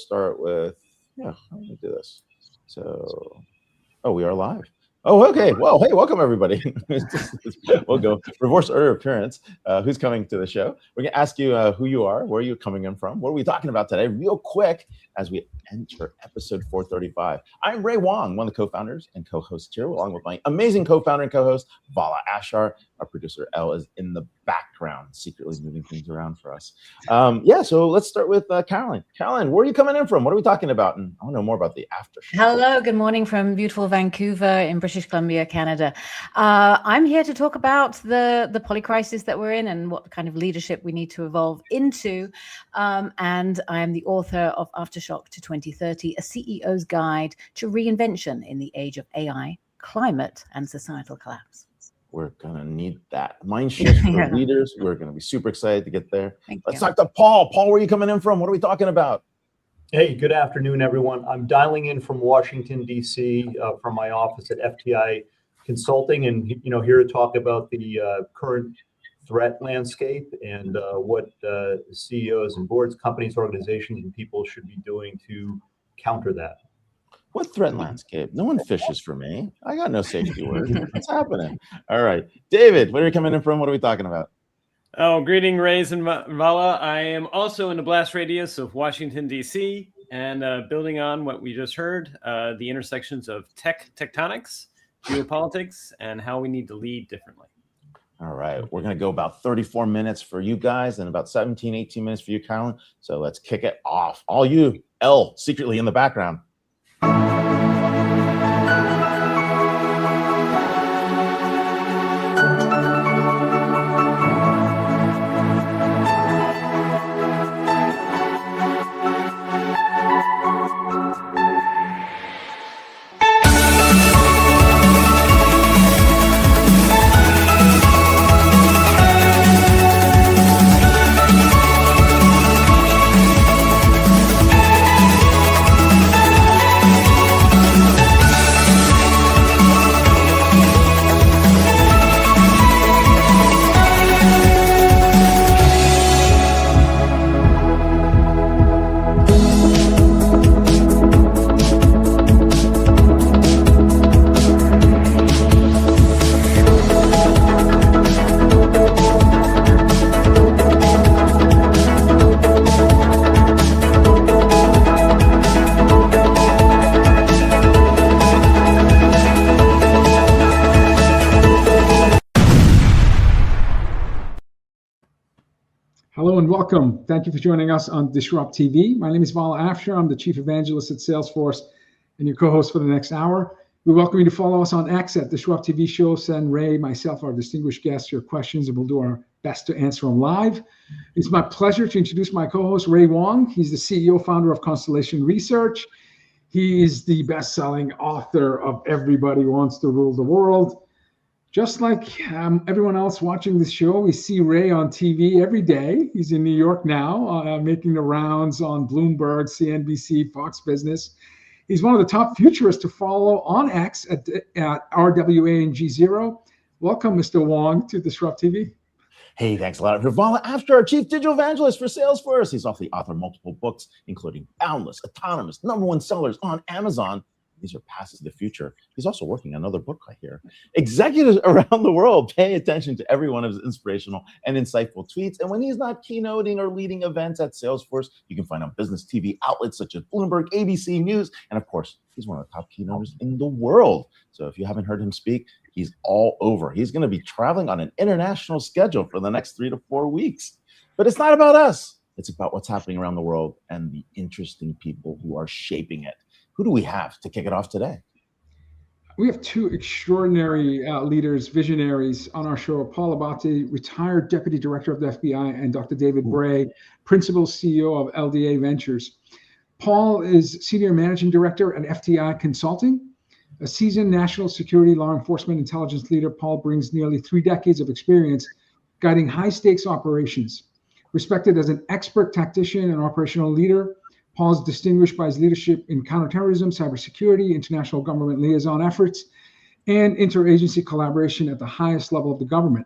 start with, I'm going to do this. So, we are live. Oh, okay. Well, hey, welcome everybody. We'll go reverse order of appearance. Who's coming to the show? We're going to ask you who you are, where are you coming in from, what are we talking about today, real quick, as we enter episode 435. I'm Ray Wang, one of the co-founders and co-hosts here, along with my amazing co-founder and co-host, Vala Afshar. Our producer, Elle, is in the background, secretly moving things around for us. So let's start with Caroline. Caroline, where are you coming in from? What are we talking about? And I want to know more about the Aftershock. Hello, good morning from beautiful Vancouver in British Columbia, Canada. I'm here to talk about the poly crisis that we're in and what kind of leadership we need to evolve into. And I am the author of Aftershock to 2030, a CEO's guide to reinvention in the age of AI, climate, and societal collapse. We're going to need that mind shift for leaders. We're going to be super excited to get there. Let's talk to Paul. Paul, where are you coming in from? What are we talking about? Hey, good afternoon, everyone. I'm dialing in from Washington, D.C., from my office at FTI Consulting, and here to talk about the current threat landscape and what CEOs and boards, companies, organizations, and people should be doing to counter that. What threat landscape? No one fishes for me. I got no safety word. What's happening? All right. David, where are you coming in from? What are we talking about? Oh, greeting, Rays and Vala. I am also in the blast radius of Washington, D.C., and building on what we just heard, the intersections of tectonics, geopolitics, and how we need to lead differently. All right. We're going to go about 34 minutes for you guys and about 17, 18 minutes for you, Caroline. So let's kick it off. All you, Elle, secretly in the background. Hello and welcome. Thank you for joining us on DisrupTV. My name is Vala Afshar. I'm the Chief Evangelist at Salesforce and your co-host for the next hour. We welcome you to follow us on X at DisrupTV Show. Send Ray, myself, our distinguished guests your questions, and we'll do our best to answer them live. It's my pleasure to introduce my co-host, Ray Wang. He's the CEO, founder of Constellation Research. He is the best-selling author of Everybody Wants to Rule the World. Just like everyone else watching this show, we see Ray on TV every day. He's in New York now, making the rounds on Bloomberg, CNBC, Fox Business. He's one of the top futurists to follow on X at RWANG0. Welcome, Mr. Wang, to DisrupTV. Hey, thanks a lot. Vala Afshar, our Chief Digital Evangelist for Salesforce. He's also the author of multiple books, including Boundless, Autonomous, #1 sellers on Amazon. These are passes to the future. He's also working on another book right here. Executives around the world pay attention to every one of his inspirational and insightful tweets. And when he's not keynoting or leading events at Salesforce, you can find on business TV outlets such as Bloomberg, ABC News. And of course, he's one of the top keynoters in the world. So if you haven't heard him speak, he's all over. He's going to be traveling on an international schedule for the next 3 to 4 weeks. But it's not about us. It's about what's happening around the world and the interesting people who are shaping it. Who do we have to kick it off today? We have two extraordinary leaders, visionaries on our show, Paul Abbate, retired Deputy Director of the FBI, and Dr. David Bray, Principal CEO of LeadDoAdapt Ventures. Paul is Senior Managing Director at FTI Consulting. A seasoned national security law enforcement intelligence leader, Paul brings nearly 3 decades of experience guiding high-stakes operations. Respected as an expert tactician and operational leader, Paul is distinguished by his leadership in counterterrorism, cybersecurity, international government liaison efforts, and interagency collaboration at the highest level of the government.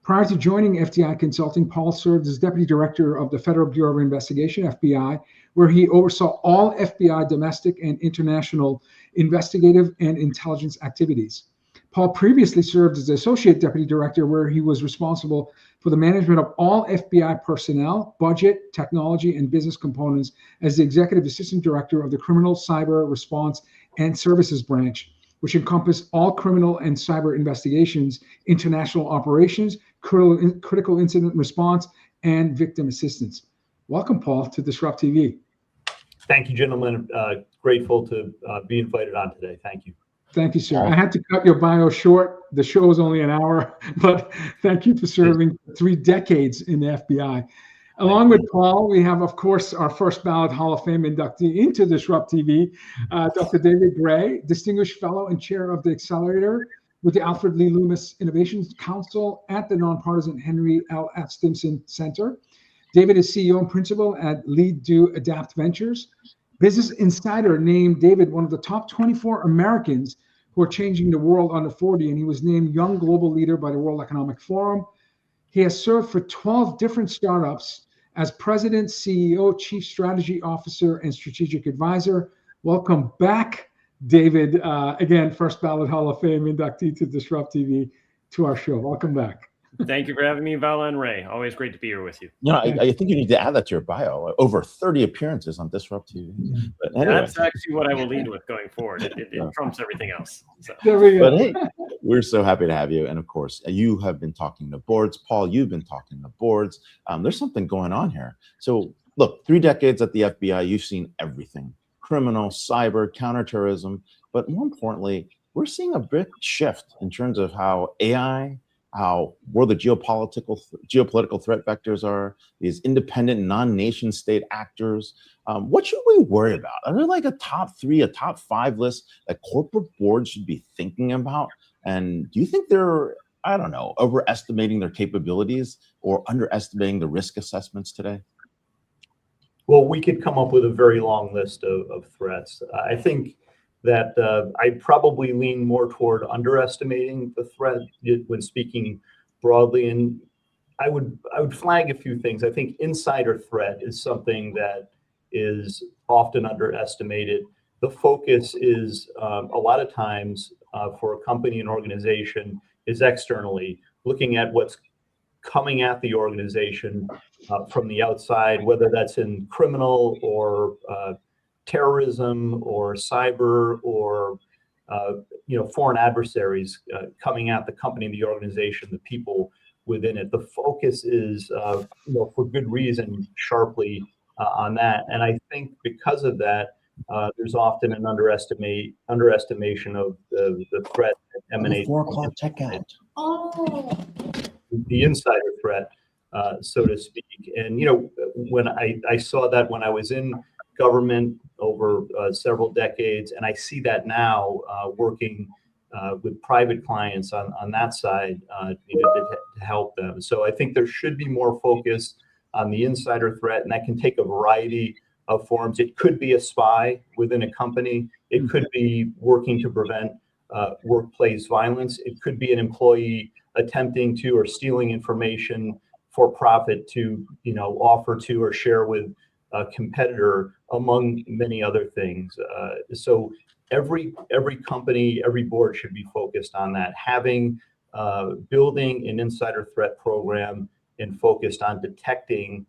Prior to joining FTI Consulting, Paul served as Deputy Director of the Federal Bureau of Investigation, FBI, where he oversaw all FBI domestic and international investigative and intelligence activities. Paul previously served as Associate Deputy Director, where he was responsible for the management of all FBI personnel, budget, technology, and business components as the Executive Assistant Director of the Criminal Cyber Response and Services Branch, which encompassed all criminal and cyber investigations, international operations, critical incident response, and victim assistance. Welcome, Paul, to Disrupt TV. Thank you, gentlemen. Grateful to be invited on today. Thank you. Thank you, sir. I had to cut your bio short. The show is only an hour, but thank you for serving 3 decades in the FBI. Along with Paul, we have, of course, our first ballot Hall of Fame inductee into Disrupt TV, Dr. David Bray, Distinguished Fellow and Chair of the Accelerator with the Alfred Lee Loomis Innovation Council at the nonpartisan Henry L. F. Stimson Center. David is CEO and Principal at LeadDoAdapt Ventures. Business Insider named David one of the top 24 Americans who are changing the world under 40, and he was named Young Global Leader by the World Economic Forum. He has served for 12 different startups as President, CEO, Chief Strategy Officer, and Strategic Advisor. Welcome back, David. Again, first ballot Hall of Fame inductee to Disrupt TV, to our show. Welcome back. Thank you for having me, Vala and Ray. Always great to be here with you. You know, I think you need to add that to your bio. Over 30 appearances on Disrupt TV. But anyway. That's actually what I will lead with going forward. It trumps everything else. So. There we go. But hey, we're so happy to have you. And of course, you have been talking to boards. Paul, you've been talking to boards. There's something going on here. So look, 3 decades at the FBI, you've seen everything. Criminal, cyber, counterterrorism. But more importantly, we're seeing a big shift in terms of how AI, where the geopolitical threat vectors are, these independent non-nation state actors. What should we worry about? Are there like a top 3, a top 5 list that corporate boards should be thinking about? And do you think they're, I don't know, overestimating their capabilities or underestimating the risk assessments today? Well, we could come up with a very long list of threats. I think that I probably lean more toward underestimating the threat when speaking broadly. And I would flag a few things. I think insider threat is something that is often underestimated. The focus is a lot of times for a company and organization is externally, looking at what's coming at the organization from the outside, whether that's in criminal or terrorism or cyber or foreign adversaries coming at the company, the organization, the people within it. The focus is, for good reason, sharply on that. And I think because of that, there's often an underestimation of the threat that emanates. 4 o'clock checkout. The insider threat, so to speak. And when I saw that when I was in government over several decades, and I see that now working with private clients on that side to help them. So I think there should be more focus on the insider threat, and that can take a variety of forms. It could be a spy within a company. It could be working to prevent workplace violence. It could be an employee attempting to or stealing information for profit to offer to or share with a competitor, among many other things. So every company, every board should be focused on that, having building an insider threat program and focused on detecting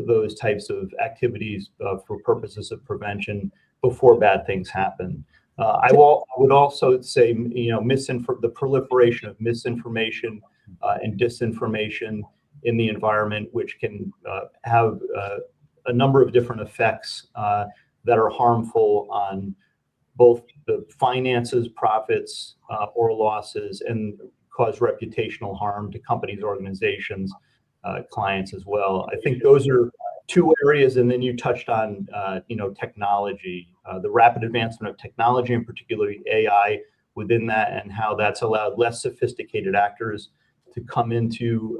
those types of activities for purposes of prevention before bad things happen. I would also say, the proliferation of misinformation and disinformation in the environment, which can have a number of different effects that are harmful on both the finances, profits, or losses, and cause reputational harm to companies, organizations, clients as well. I think those are 2 areas. And then you touched on, technology, the rapid advancement of technology, and particularly AI within that, and how that's allowed less sophisticated actors to come into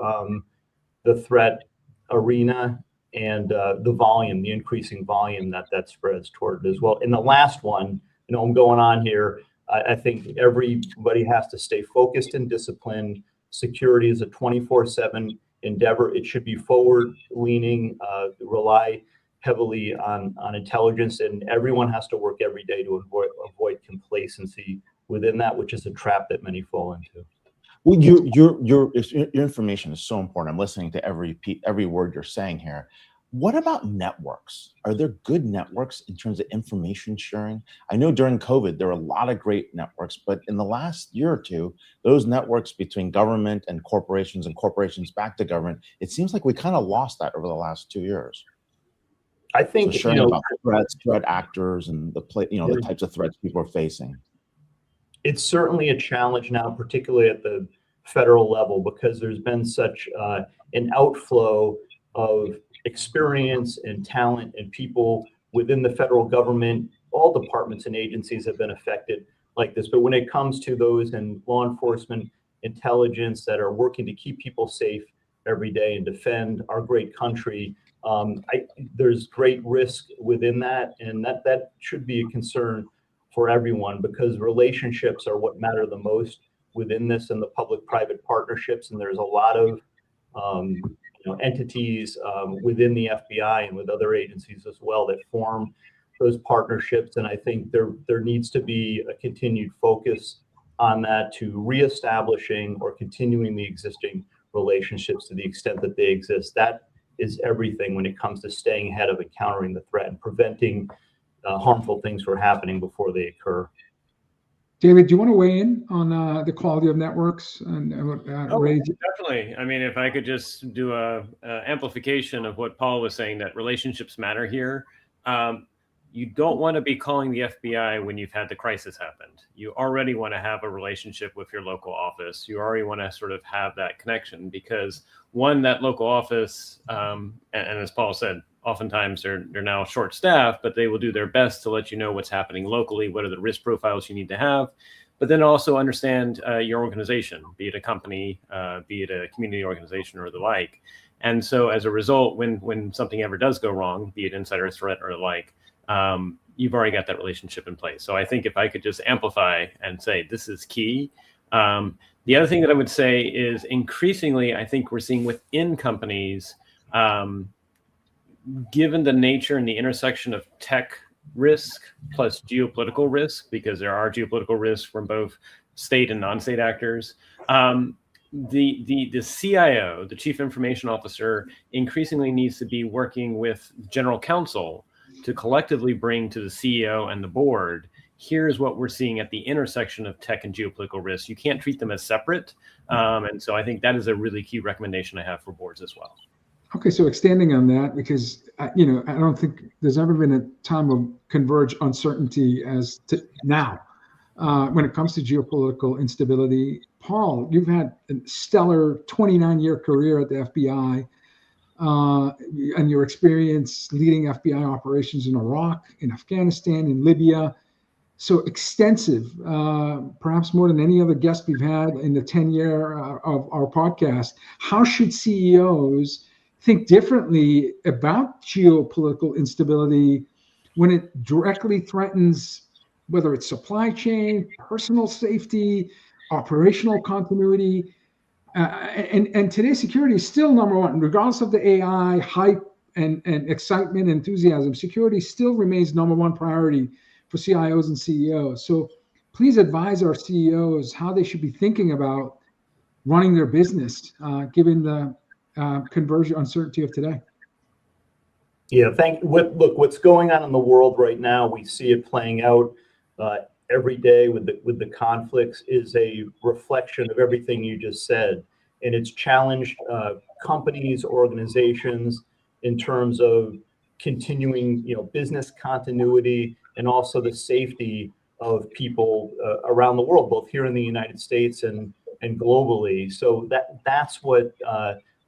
the threat arena, and the increasing volume that spreads toward it as well. And the last one, I'm going on here. I think everybody has to stay focused and disciplined security is a 24/7 endeavor. It should be forward-leaning, rely heavily on intelligence, and everyone has to work every day to avoid complacency within that, which is a trap that many fall into. Well, your information is so important. I'm listening to every word you're saying here. What about networks? Are there good networks in terms of information sharing? I know during COVID, there were a lot of great networks, but in the last year or two, those networks between government and corporations back to government, it seems like we kind of lost that over the last 2 years. I think, so sharing about threats, threat actors, and the types of threats people are facing. It's certainly a challenge now, particularly at the federal level, because there's been such an outflow of experience and talent and people within the federal government. All departments and agencies have been affected like this. But when it comes to those in law enforcement, intelligence that are working to keep people safe every day and defend our great country, there's great risk within that. And that should be a concern for everyone, because relationships are what matter the most within this and the public-private partnerships. And there's a lot of entities within the FBI and with other agencies as well that form those partnerships. And I think there needs to be a continued focus on that, to reestablishing or continuing the existing relationships to the extent that they exist. That is everything when it comes to staying ahead of encountering the threat and preventing harmful things from happening before they occur. David, do you want to weigh in on the quality of networks and definitely. I mean, if I could just do a amplification of what Paul was saying, that relationships matter here. You don't want to be calling the FBI when you've had the crisis happened. You already want to have a relationship with your local office. You already want to sort of have that connection, because one, that local office, and as Paul said, oftentimes they're now short-staffed, but they will do their best to let you know what's happening locally, what are the risk profiles you need to have, but then also understand your organization, be it a company, be it a community organization or the like. And so as a result, when something ever does go wrong, be it insider threat or the like, you've already got that relationship in place. So I think if I could just amplify and say this is key. The other thing that I would say is, increasingly, I think we're seeing within companies, given the nature and the intersection of tech risk plus geopolitical risk, because there are geopolitical risks from both state and non-state actors, the CIO, the Chief Information Officer, increasingly needs to be working with general counsel to collectively bring to the CEO and the board, here's what we're seeing at the intersection of tech and geopolitical risks. You can't treat them as separate. And so I think that is a really key recommendation I have for boards as well. Okay, so extending on that, because I don't think there's ever been a time of converged uncertainty as to now when it comes to geopolitical instability. Paul, you've had a stellar 29-year career at the FBI, and your experience leading FBI operations in Iraq, in Afghanistan, in Libya. So extensive, perhaps more than any other guest we've had in the 10-year of our podcast. How should CEOs think differently about geopolitical instability when it directly threatens, whether it's supply chain, personal safety, operational continuity? And today's security is still number one, regardless of the AI hype and excitement, enthusiasm. Security still remains number one priority for CIOs and CEOs. So please advise our CEOs how they should be thinking about running their business, given the conversion uncertainty of today. Yeah, look, what's going on in the world right now, we see it playing out every day with the conflicts, is a reflection of everything you just said. And it's challenged companies, organizations in terms of continuing, business continuity, and also the safety of people around the world, both here in the United States and globally. So that's what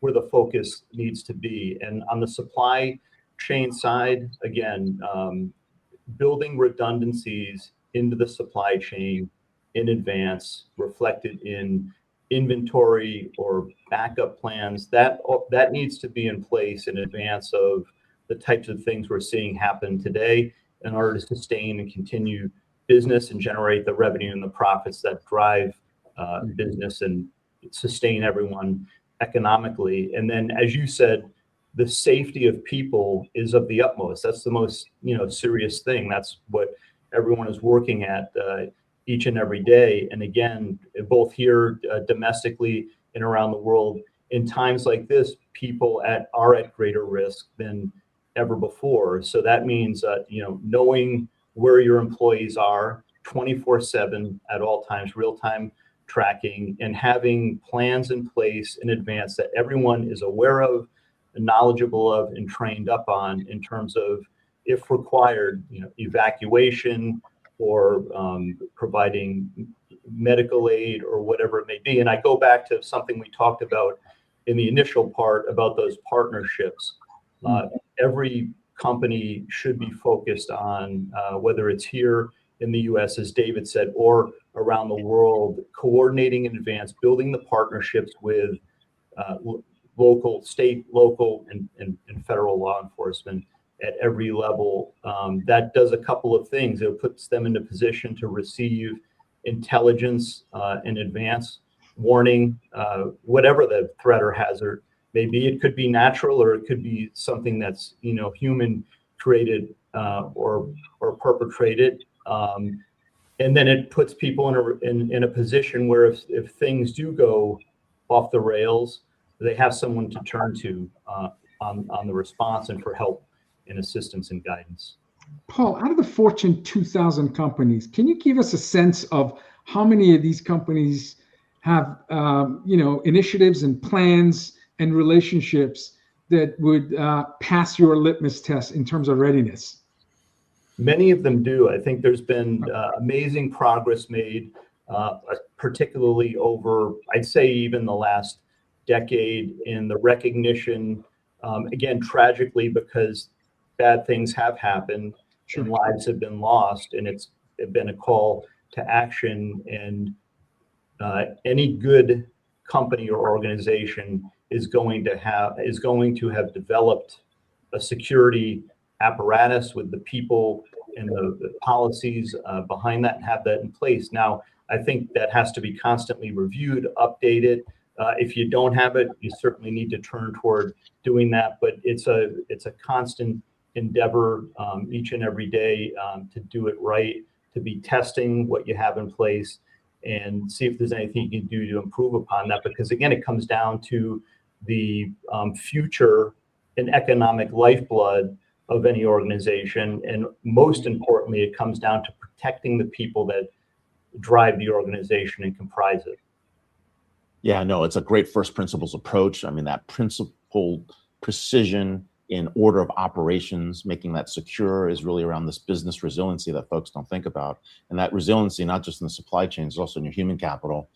where the focus needs to be. And on the supply chain side, again, building redundancies into the supply chain in advance, reflected in inventory or backup plans, that needs to be in place in advance of the types of things we're seeing happen today, in order to sustain and continue business and generate the revenue and the profits that drive business and sustain everyone economically. And then, as you said, the safety of people is of the utmost. That's the most, serious thing. That's what everyone is working at each and every day. And again, both here domestically and around the world, in times like this, people are at greater risk than ever before. So that means, knowing where your employees are 24/7 at all times, real-time tracking, and having plans in place in advance that everyone is aware of, knowledgeable of, and trained up on in terms of, if required, evacuation or providing medical aid or whatever it may be. And I go back to something we talked about in the initial part about those partnerships. Every company should be focused on, whether it's here in the US, as David said, or around the world, coordinating in advance, building the partnerships with local, state, local, and federal law enforcement at every level. That does a couple of things. It puts them in a position to receive intelligence in advance, warning, whatever the threat or hazard may be. It could be natural, or it could be something that's human created or perpetrated. And then it puts people in a position where if things do go off the rails, they have someone to turn to on the response and for help and assistance and guidance. Paul, out of the Fortune 2000 companies, can you give us a sense of how many of these companies have initiatives and plans and relationships that would pass your litmus test in terms of readiness? Many of them do. I think there's been amazing progress made, particularly over, I'd say, even the last decade, in the recognition, again, tragically, because bad things have happened and lives have been lost, and it's been a call to action. And any good company or organization is going to have developed a security apparatus with the people and the policies behind that, and have that in place. Now, I think that has to be constantly reviewed, updated. If you don't have it, you certainly need to turn toward doing that. But it's a constant endeavor each and every day to do it right, to be testing what you have in place and see if there's anything you can do to improve upon that. Because again, it comes down to the future and economic lifeblood of any organization. And most importantly, it comes down to protecting the people that drive the organization and comprise it. Yeah, no, it's a great first principles approach. I mean, that principled precision in order of operations, making that secure, is really around this business resiliency that folks don't think about. And that resiliency, not just in the supply chains, also in your human capital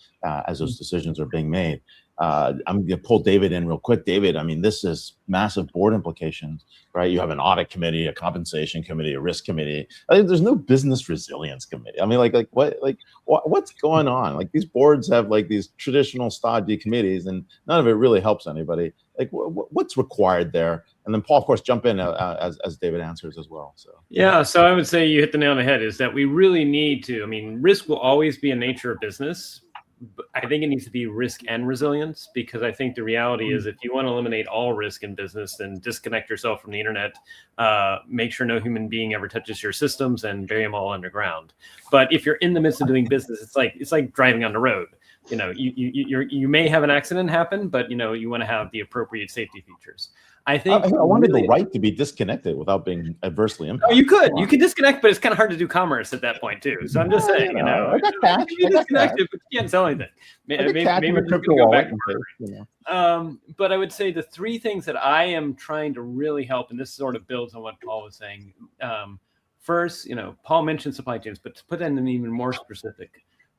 as those decisions are being made. I'm going to pull David in real quick. David, I mean, this is massive board implications, right? You have an audit committee, a compensation committee, a risk committee. I think there's no business resilience committee. I mean, what's going on? Like, these boards have like these traditional stodgy committees, and none of it really helps anybody. Like, what's required there? And then Paul, of course, jump in as David answers as well. So yeah, so I would say you hit the nail on the head, is that we really need to, I mean, risk will always be a nature of business. But I think it needs to be risk and resilience, because I think the reality is, if you want to eliminate all risk in business, then disconnect yourself from the internet, make sure no human being ever touches your systems, and bury them all underground. But if you're in the midst of doing business, it's like driving on the road. You may have an accident happen, but you want to have the appropriate safety features. I think I wanted the right to be disconnected without being adversely impacted. Oh, you could disconnect, but it's kind of hard to do commerce at that point too. So I'm just saying, I got cash. you can disconnect it, but you can't sell anything. Maybe we're just gonna go back to but I would say the three things that I am trying to really help, and this sort of builds on what Paul was saying. First, Paul mentioned supply chains, but to put that in even more specific,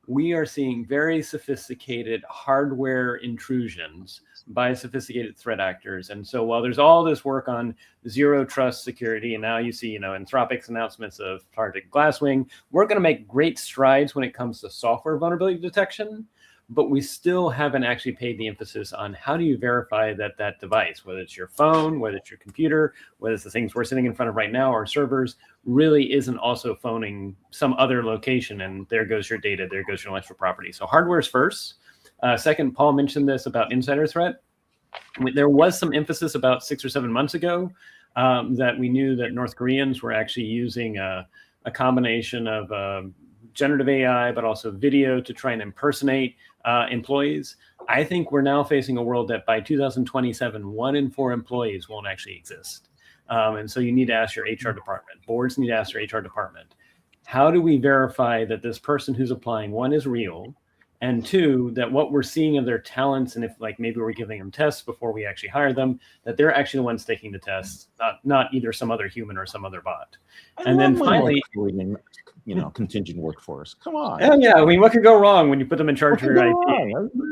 we are seeing very sophisticated hardware intrusions by sophisticated threat actors. And so while there's all this work on zero trust security, and now you see, Anthropic's announcements of targeted glasswing, we're going to make great strides when it comes to software vulnerability detection, but we still haven't actually paid the emphasis on how do you verify that that device, whether it's your phone, whether it's your computer, whether it's the things we're sitting in front of right now, our servers, really isn't also phoning some other location, and there goes your data, there goes your intellectual property. So hardware is first. Second, Paul mentioned this about insider threat. There was some emphasis about 6 or 7 months ago that we knew that North Koreans were actually using a combination of generative AI, but also video to try and impersonate employees. I think we're now facing a world that by 2027, 1 in 4 employees won't actually exist. And so you need to ask your HR department. Boards need to ask their HR department. How do we verify that this person who's applying, 1, is real, and 2, that what we're seeing of their talents, and if like maybe we're giving them tests before we actually hire them, that they're actually the ones taking the tests, not either some other human or some other bot. And then finally, contingent workforce. Come on. Yeah. I mean, what could go wrong when you put them in charge of your IT?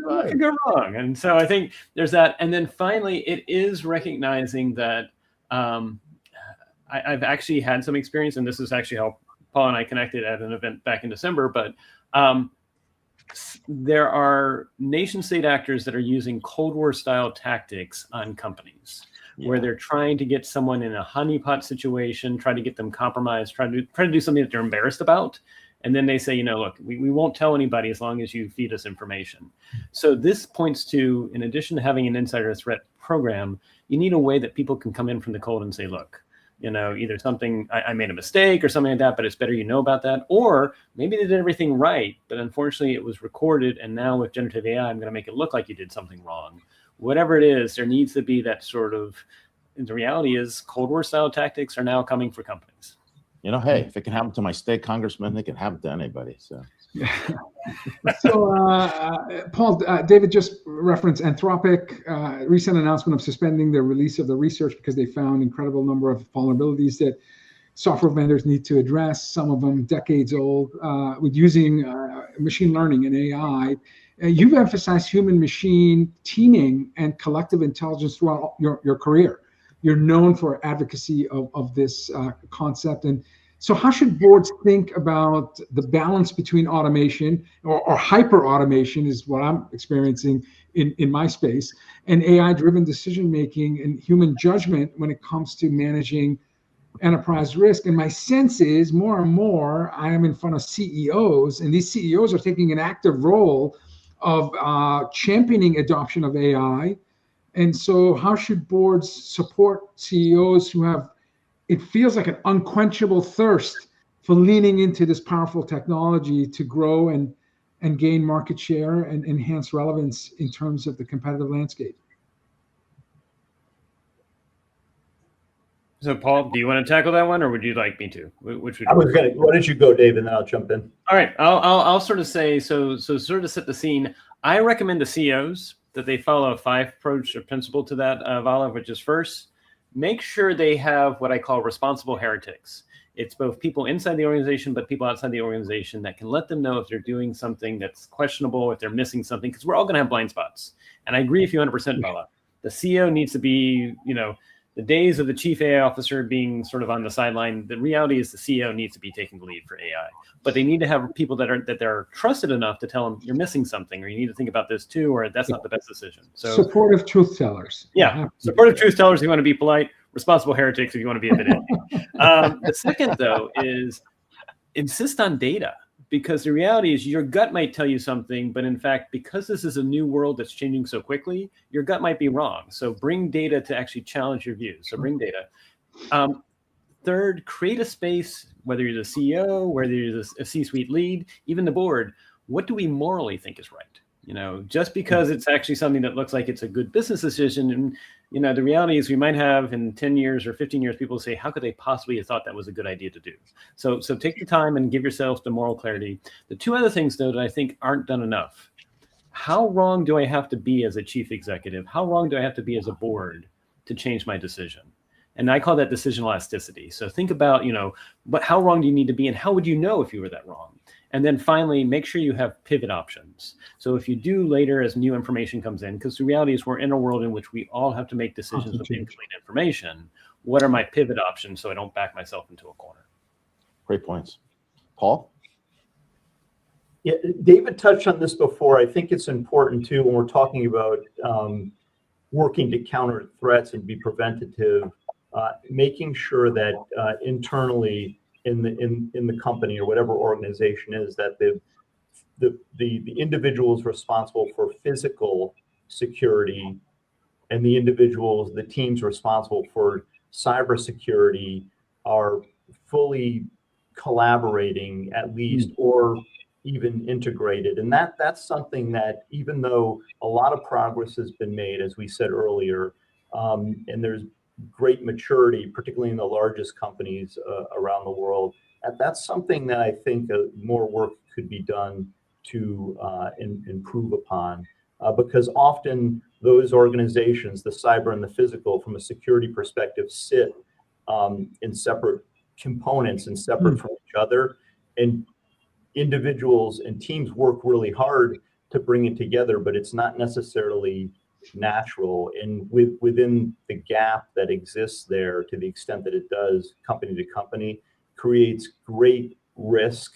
What could go wrong? And so I think there's that. And then finally, it is recognizing that I've actually had some experience, and this is actually how Paul and I connected at an event back in December, but there are nation state actors that are using Cold War style tactics on companies where they're trying to get someone in a honeypot situation, try to get them compromised, try to do something that they're embarrassed about. And then they say, look, we won't tell anybody as long as you feed us information. So this points to, in addition to having an insider threat program, you need a way that people can come in from the cold and say, look, either something, I made a mistake or something like that, but it's better you know about that. Or maybe they did everything right, but unfortunately it was recorded. And now with generative AI, I'm going to make it look like you did something wrong. Whatever it is, there needs to be that sort of, the reality is Cold War style tactics are now coming for companies. Hey, if it can happen to my state congressman, it can happen to anybody. So, Paul, David just referenced Anthropic recent announcement of suspending the release of the research because they found incredible number of vulnerabilities that software vendors need to address. Some of them decades old, with using machine learning and AI. You've emphasized human-machine teaming and collective intelligence throughout your career. You're known for advocacy of this concept. And so how should boards think about the balance between automation or hyper-automation is what I'm experiencing in my space, and AI-driven decision-making and human judgment when it comes to managing enterprise risk? And my sense is more and more I am in front of CEOs, and these CEOs are taking an active role of championing adoption of AI. And so how should boards support CEOs who have, it feels like an unquenchable thirst for leaning into this powerful technology to grow and gain market share and enhance relevance in terms of the competitive landscape? So, Paul, do you want to tackle that one, or would you like me to? Why don't you go, Dave, and then I'll jump in. All right, I'll sort of say, so sort of set the scene. I recommend to CEOs that they follow a 5 approach or principle to that, Vala, which is first, make sure they have what I call responsible heretics. It's both people inside the organization, but people outside the organization that can let them know if they're doing something that's questionable, if they're missing something, because we're all going to have blind spots. And I agree with you 100%, Vala. The CEO needs to be, the days of the chief AI officer being sort of on the sideline, the reality is the CEO needs to be taking the lead for AI. But they need to have people that they're trusted enough to tell them you're missing something, or you need to think about this too, or that's not the best decision. So supportive truth tellers. Yeah, supportive truth tellers if you want to be polite, responsible heretics if you want to be a bit edgy. The second, though, is insist on data. Because the reality is your gut might tell you something, but in fact, because this is a new world that's changing so quickly, your gut might be wrong. So bring data to actually challenge your views. So bring data. Third, create a space, whether you're the CEO, whether you're a C-suite lead, even the board, what do we morally think is right? Just because it's actually something that looks like it's a good business decision. And, the reality is we might have in 10 years or 15 years, people say, how could they possibly have thought that was a good idea to do? So take the time and give yourself the moral clarity. The 2 other things, though, that I think aren't done enough. How wrong do I have to be as a chief executive? How wrong do I have to be as a board to change my decision? And I call that decision elasticity. So think about, how wrong do you need to be and how would you know if you were that wrong? And then finally, make sure you have pivot options. So if you do later as new information comes in, because the reality is we're in a world in which we all have to make decisions with incomplete information. What are my pivot options so I don't back myself into a corner? Great points. Paul? Yeah, David touched on this before. I think it's important too when we're talking about working to counter threats and be preventative, making sure that internally in the company or whatever organization is that the individuals responsible for physical security and the teams responsible for cybersecurity are fully collaborating at least, or even integrated. And that's something that, even though a lot of progress has been made, as we said earlier, and there's great maturity, particularly in the largest companies around the world, that's something that I think more work could be done to improve upon, because often those organizations, the cyber and the physical, from a security perspective, sit in separate components and separate from each other, and individuals and teams work really hard to bring it together, but it's not necessarily natural. And within the gap that exists there, to the extent that it does, company to company, creates great risk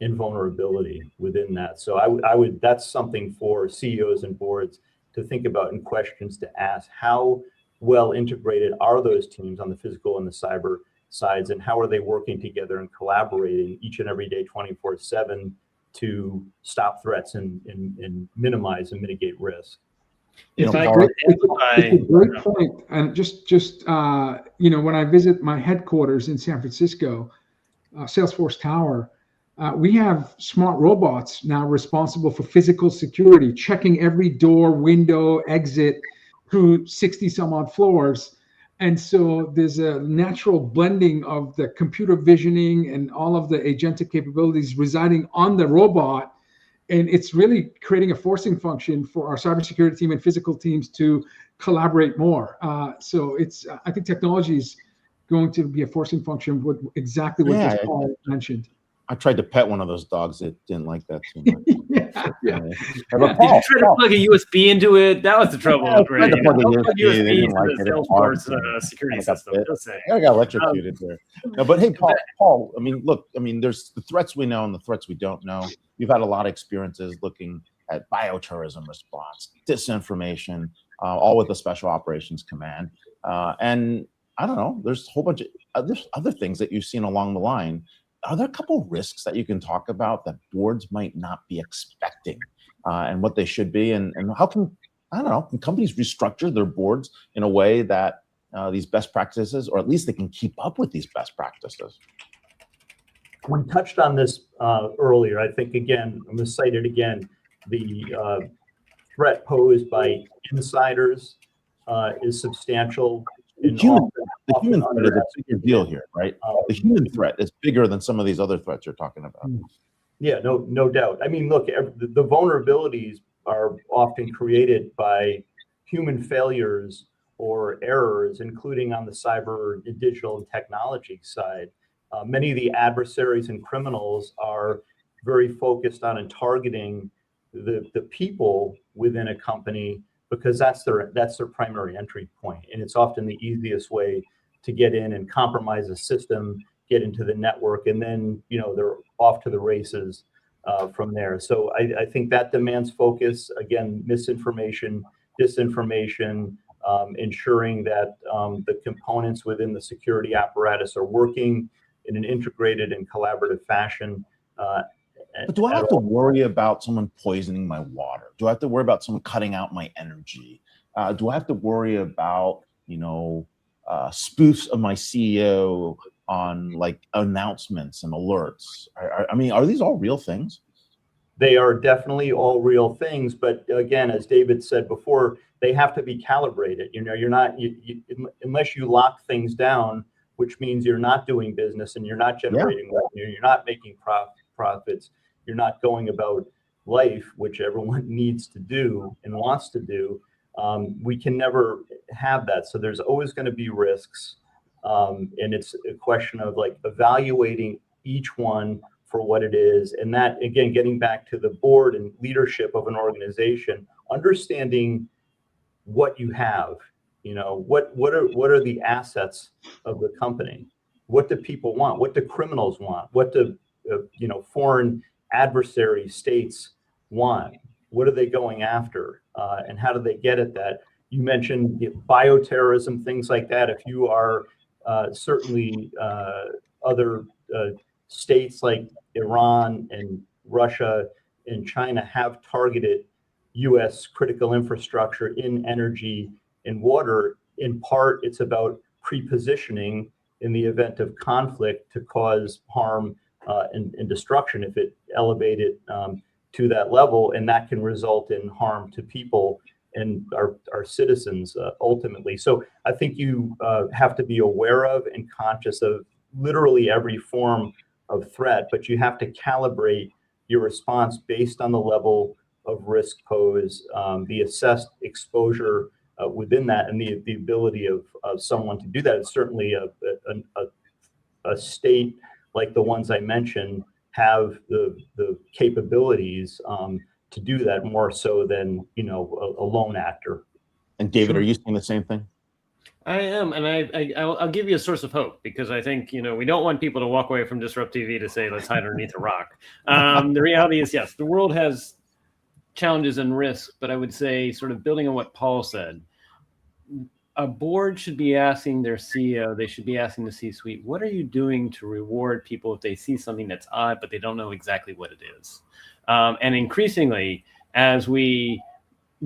and vulnerability within that. So I would that's something for CEOs and boards to think about, and questions to ask: how well integrated are those teams on the physical and the cyber sides, and how are they working together and collaborating each and every day, 24/7, to stop threats and minimize and mitigate risk? It's a great point. And just when I visit my headquarters in San Francisco, Salesforce Tower, we have smart robots now responsible for physical security, checking every door, window, exit through 60 some odd floors. And so there's a natural blending of the computer visioning and all of the agentic capabilities residing on the robot. And it's really creating a forcing function for our cybersecurity team and physical teams to collaborate more. So I think technology is going to be a forcing function with exactly what just Paul mentioned. I tried to pet one of those dogs. It didn't like that too much. Did you try to plug a USB into it? That was the trouble. Right? Don't plug USB into the Salesforce security system. I got electrocuted there. No, but hey, Paul. I mean, look. I mean, there's the threats we know and the threats we don't know. You've had a lot of experiences looking at bioterrorism response, disinformation, all with the Special Operations Command, and I don't know. There's a whole bunch of other things that you've seen along the line. Are there a couple of risks that you can talk about that boards might not be expecting, and what they should be, and how can companies restructure their boards in a way that these best practices, or at least they can keep up with these best practices? We touched on this earlier. I think, again, I'm going to cite it again. The threat posed by insiders is substantial. The human threat is a bigger deal here, right? The human threat is bigger than some of these other threats you're talking about. Yeah, no doubt. I mean, look, the vulnerabilities are often created by human failures or errors, including on the cyber, digital, and technology side. Many of the adversaries and criminals are very focused on and targeting the people within a company, because that's their primary entry point, and it's often the easiest way to get in and compromise a system, get into the network, and then they're off to the races from there. So I think that demands focus. Again, misinformation, disinformation, ensuring that the components within the security apparatus are working in an integrated and collaborative fashion. But do I have to worry about someone poisoning my water? Do I have to worry about someone cutting out my energy? Do I have to worry about, spoofs of my CEO on like announcements and alerts? I mean, are these all real things? They are definitely all real things. But again, as David said before, they have to be calibrated. You're not, unless you lock things down, which means you're not doing business and you're not generating revenue, you're not making profits, you're not going about life, which everyone needs to do and wants to do. We can never have that. So there's always going to be risks. And it's a question of like evaluating each one for what it is. And that, again, getting back to the board and leadership of an organization, understanding what you have, what are the assets of the company? What do people want? What do criminals want? What do foreign adversary states want? What are they going after? And how do they get at that? You mentioned bioterrorism, things like that. If you are certainly other states like Iran and Russia and China have targeted U.S. critical infrastructure in energy and water. In part, it's about pre-positioning in the event of conflict to cause harm and destruction if it elevated to that level, and that can result in harm to people and our citizens ultimately. So I think you have to be aware of and conscious of literally every form of threat, but you have to calibrate your response based on the level of risk posed, the assessed exposure within that, and the ability of someone to do that. It's certainly a state like the ones I mentioned have the capabilities to do that more so than a lone actor. And David, are you saying the same thing? I am, and I'll give you a source of hope, because I think we don't want people to walk away from DisrupTV to say let's hide underneath a rock. The reality is, yes, the world has challenges and risks, but I would say, sort of building on what Paul said, a board should be asking their CEO, they should be asking the C-suite, what are you doing to reward people if they see something that's odd, but they don't know exactly what it is? And increasingly, as we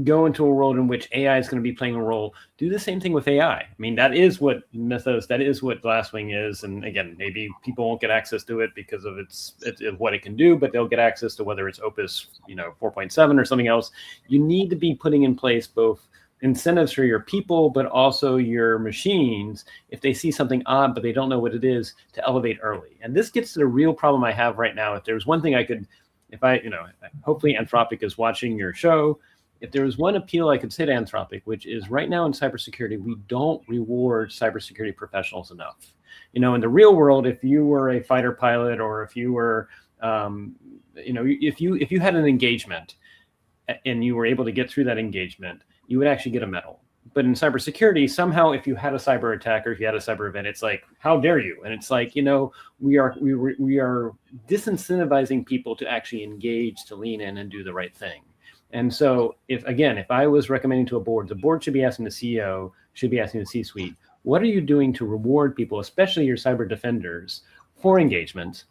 go into a world in which AI is going to be playing a role, do the same thing with AI. I mean, that is what Mythos, that is what Glasswing is. And again, maybe people won't get access to it because of it's what it can do, but they'll get access to whether it's Opus 4.7 or something else. You need to be putting in place both incentives for your people, but also your machines, if they see something odd, but they don't know what it is, to elevate early. And this gets to the real problem I have right now. If there's one thing I could, hopefully Anthropic is watching your show. If there was one appeal I could say to Anthropic, which is right now in cybersecurity, we don't reward cybersecurity professionals enough. In the real world, if you were a fighter pilot, or if you were, if you had an engagement and you were able to get through that engagement, you would actually get a medal. But in cybersecurity, somehow, if you had a cyber attack or if you had a cyber event, it's like, how dare you? And it's like, we are disincentivizing people to actually engage, to lean in and do the right thing. And so if I was recommending to a board, the board should be asking the CEO, should be asking the C-suite, what are you doing to reward people, especially your cyber defenders, for engagement?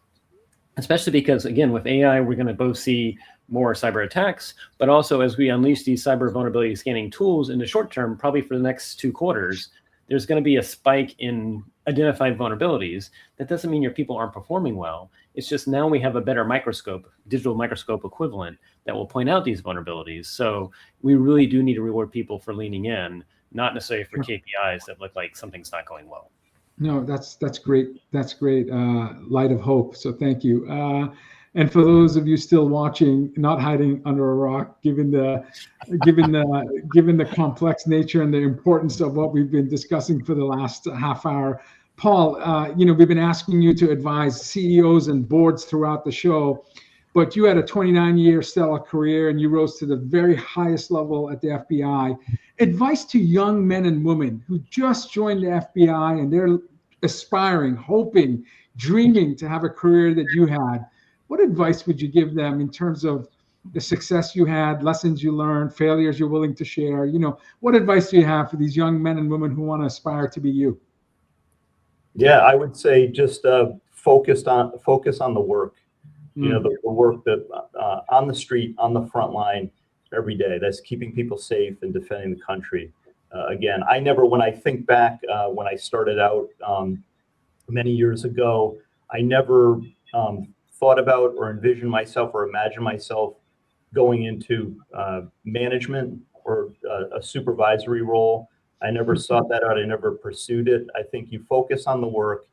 Especially because, again, with AI, we're going to both see more cyber attacks, but also as we unleash these cyber vulnerability scanning tools in the short term, probably for the next 2 quarters, there's going to be a spike in identified vulnerabilities. That doesn't mean your people aren't performing well. It's just now we have a better microscope, digital microscope equivalent, that will point out these vulnerabilities. So we really do need to reward people for leaning in, not necessarily for KPIs that look like something's not going well. No, that's great. That's great. Light of hope. So thank you. And for those of you still watching, not hiding under a rock, given the complex nature and the importance of what we've been discussing for the last half hour, Paul, we've been asking you to advise CEOs and boards throughout the show, but you had a 29-year stellar career and you rose to the very highest level at the FBI. Advice to young men and women who just joined the FBI and they're aspiring, hoping, dreaming to have a career that you had. What advice would you give them in terms of the success you had, lessons you learned, failures you're willing to share? What advice do you have for these young men and women who want to aspire to be you? Yeah, I would say just focus on the work. The work that on the street, on the front line every day. That's keeping people safe and defending the country. Again, when I think back, when I started out many years ago, I never thought about or envisioned myself or imagined myself going into management or a supervisory role. I never sought that out. I never pursued it. I think you focus on the work,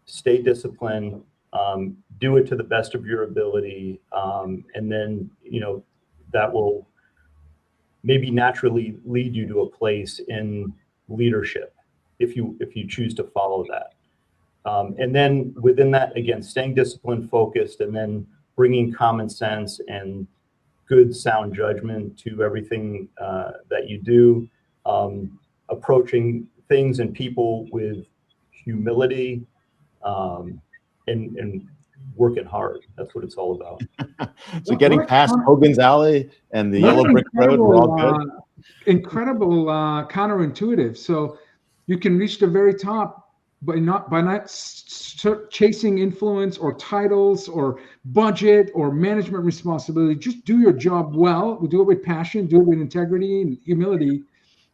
stay disciplined, do it to the best of your ability, and then that will maybe naturally lead you to a place in leadership if you choose to follow that. And then within that, again, staying disciplined, focused, and then bringing common sense and good sound judgment to everything that you do, approaching things and people with humility, and working hard. That's what it's all about. So getting past Hogan's Alley and the yellow brick road, we're all good. Incredible counterintuitive. So you can reach the very top by not chasing influence or titles or budget or management responsibility. Just do your job well. Do it with passion, do it with integrity and humility,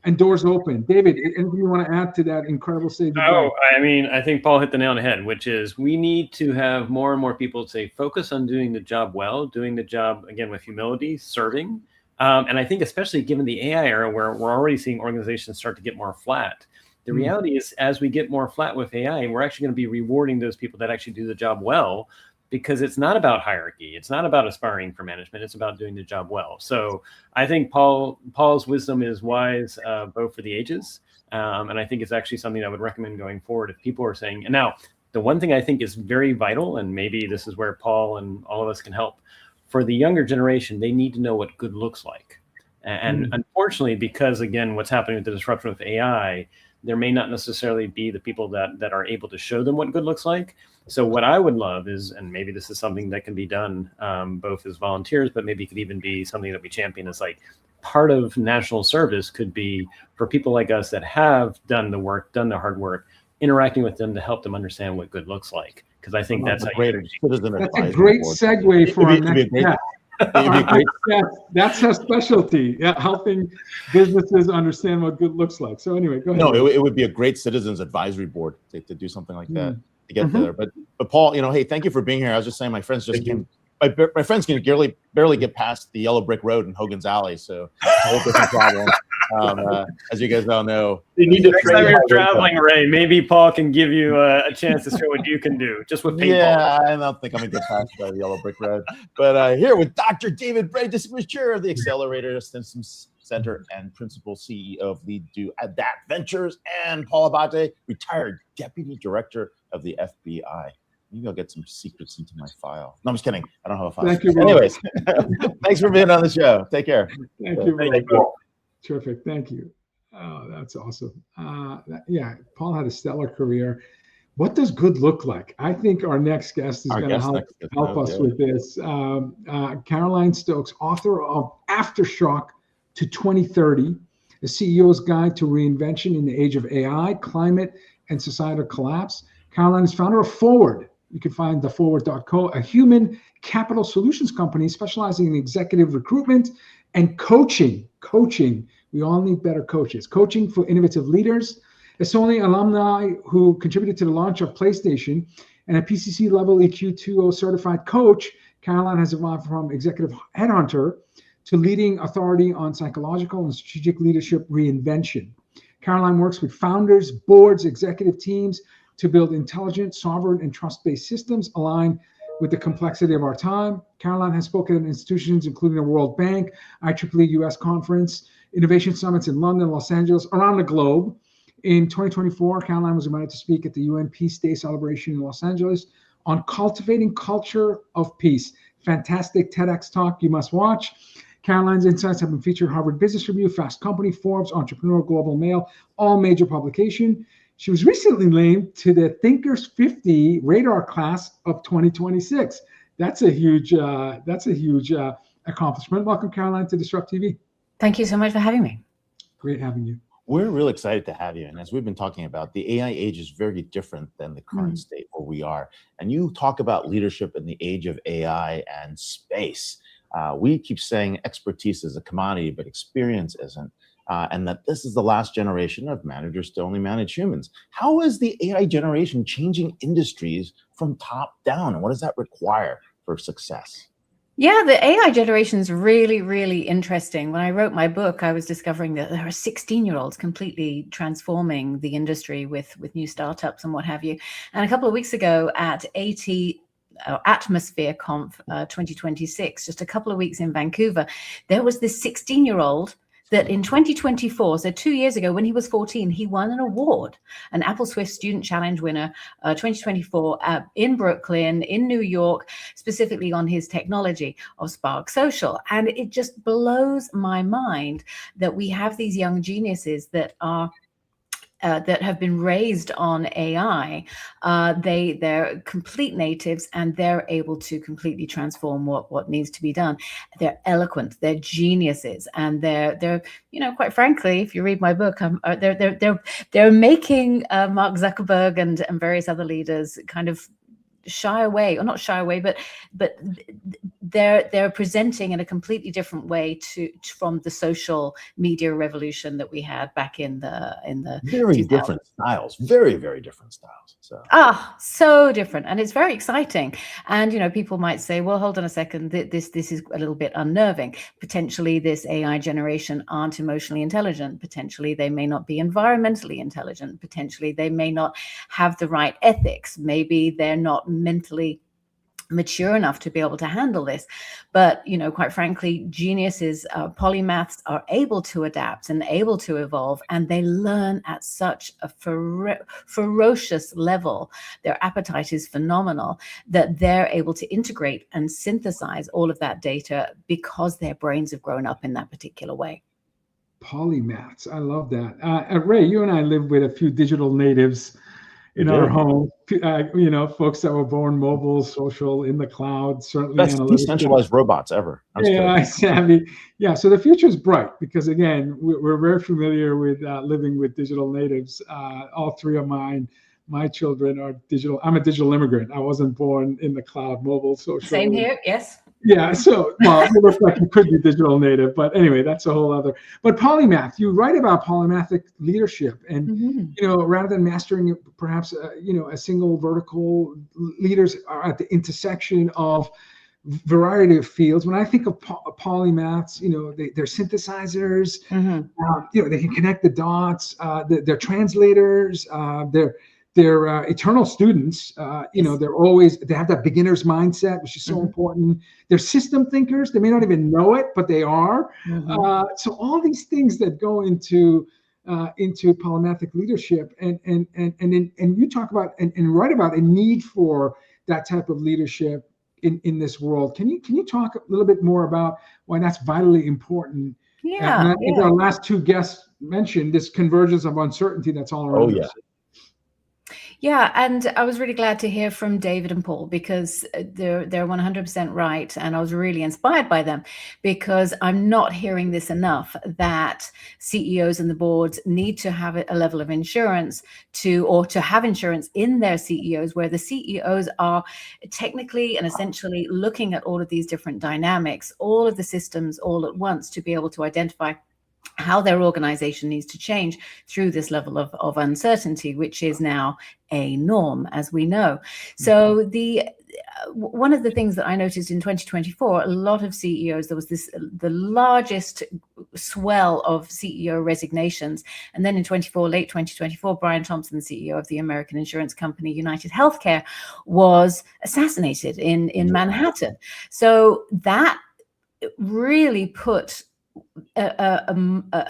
and doors open. David, anything you want to add to that incredible stage of Oh, I mean, I think Paul hit the nail on the head, which is we need to have more and more people say, focus on doing the job well, doing the job, again, with humility, serving. And I think especially given the AI era where we're already seeing organizations start to get more flat, the reality is as we get more flat with AI, we're actually going to be rewarding those people that actually do the job well, because it's not about hierarchy. It's not about aspiring for management. It's about doing the job well. So I think Paul's wisdom is wise, both for the ages. And I think it's actually something I would recommend going forward if people are saying, and now the one thing I think is very vital, and maybe this is where Paul and all of us can help, for the younger generation, they need to know what good looks like. And unfortunately, because again, what's happening with the disruption with AI, there may not necessarily be the people that are able to show them what good looks like. So what I would love is, and maybe this is something that can be done both as volunteers, but maybe it could even be something that we champion, is like part of national service could be for people like us that have done the work, done the hard work, interacting with them to help them understand what good looks like. Because I think that's a great segue for our next guest. That's her specialty, helping businesses understand what good looks like. So anyway, go ahead. No, it would be a great citizens advisory board to do something like that to get there. But Paul, hey, thank you for being here. I was just saying, my friends just came. My friends can barely get past the yellow brick road in Hogan's Alley, so it's a whole different problem. As you guys all know, next time you're traveling, Ray, maybe Paul can give you a chance to show what you can do, just with paintball. Yeah, I don't think I'm gonna get past the yellow brick road. But here with Dr. David Bray, Distinguished Chair of the Accelerator, Stimson Center, and Principal CEO of LeadDoAdapt Ventures, and Paul Abbate, retired Deputy Director of the FBI. Maybe I'll get some secrets into my file. No, I'm just kidding. I don't have a file. Thank you. Anyways, thanks for being on the show. Take care. Thank you. Terrific. Thank you. Oh, that's awesome. Paul had a stellar career. What does good look like? I think our next guest is going to help us with this. Caroline Stokes, author of Aftershock to 2030, the CEO's Guide to Reinvention in the Age of AI, Climate, and Societal Collapse. Caroline is founder of Forward. You can find theforward.co, a human capital solutions company specializing in executive recruitment and coaching. We all need better coaches. Coaching for innovative leaders. A Sony alumni who contributed to the launch of PlayStation and a PCC level EQ 2.0 certified coach, Caroline has evolved from executive headhunter to leading authority on psychological and strategic leadership reinvention. Caroline works with founders, boards, executive teams to build intelligent, sovereign, and trust-based systems aligned with the complexity of our time. Caroline has spoken at institutions including the World Bank, IEEE US Conference, innovation summits in London, Los Angeles, around the globe. In 2024, Caroline was invited to speak at the UN Peace Day celebration in Los Angeles on cultivating culture of peace. Fantastic TEDx talk you must watch. Caroline's insights have been featured in Harvard Business Review, Fast Company, Forbes, Entrepreneur, Global Mail, all major publications. She was recently named to the Thinkers 50 radar class of 2026. That's a huge accomplishment. Welcome, Caroline, to DisrupTV. Thank you so much for having me. Great having you. We're really excited to have you. And as we've been talking about, the AI age is very different than the current state where we are. And you talk about leadership in the age of AI and space. We keep saying expertise is a commodity, but experience isn't. And that this is the last generation of managers to only manage humans. How is the AI generation changing industries from top down? And what does that require for success? Yeah, the AI generation is really, really interesting. When I wrote my book, I was discovering that there are 16-year-olds completely transforming the industry with new startups and what have you. And a couple of weeks ago at Atmosphere Conf 2026, just a couple of weeks in Vancouver, there was this 16-year-old that in 2024, so 2 years ago, when he was 14, he won an award, an Apple Swift Student Challenge winner, 2024, in Brooklyn, in New York, specifically on his technology of Spark Social. And it just blows my mind that we have these young geniuses that are that have been raised on AI, they're complete natives, and they're able to completely transform what needs to be done. They're eloquent, they're geniuses, and they're quite frankly, if you read my book, they're making Mark Zuckerberg and various other leaders kind of shy away, or not shy away, but they're presenting in a completely different way from the social media revolution that we had back in the very 2000s. different styles, very, very different styles. So different, and it's very exciting. And people might say, well, hold on a second, this is a little bit unnerving. Potentially this AI generation aren't emotionally intelligent. Potentially they may not be environmentally intelligent. Potentially they may not have the right ethics. Maybe they're not mentally mature enough to be able to handle this. But quite frankly, geniuses, polymaths are able to adapt and able to evolve, and they learn at such a ferocious level. Their appetite is phenomenal, that they're able to integrate and synthesize all of that data because their brains have grown up in that particular way. Polymaths, I love that. Ray, you and I live with a few digital natives in our home, folks that were born mobile, social, in the cloud, certainly best analytics. decentralized robots ever. Savvy. Yeah, so the future is bright because, again, we're very familiar with living with digital natives. All three of my children are digital. I'm a digital immigrant. I wasn't born in the cloud, mobile, social. Same here, yes. Yeah, so, well, it looks like you could be digital native, but anyway, that's a whole other. But polymath, you write about polymathic leadership, and rather than mastering perhaps a single vertical, leaders are at the intersection of variety of fields. When I think of polymaths, they're synthesizers. They can connect the dots. They're translators. They're eternal students. They have that beginner's mindset, which is so important. They're system thinkers. They may not even know it, but they are. So all these things that go into polymathic leadership, and you talk about and write about a need for that type of leadership in this world. Can you talk a little bit more about why that's vitally important? And I think our last two guests mentioned this convergence of uncertainty that's all around us. Yeah, and I was really glad to hear from David and Paul, because they're 100% right, and I was really inspired by them, because I'm not hearing this enough, that CEOs and the boards need to have a level of insurance to have insurance in their CEOs, where the CEOs are technically and essentially looking at all of these different dynamics, all of the systems all at once, to be able to identify how their organization needs to change through this level of uncertainty, which is now a norm, as we know. So one of the things that I noticed in 2024, a lot of CEOs, there was the largest swell of CEO resignations. And then in late 2024, Brian Thompson, the CEO of the American insurance company United Healthcare, was assassinated in Manhattan. So that really put a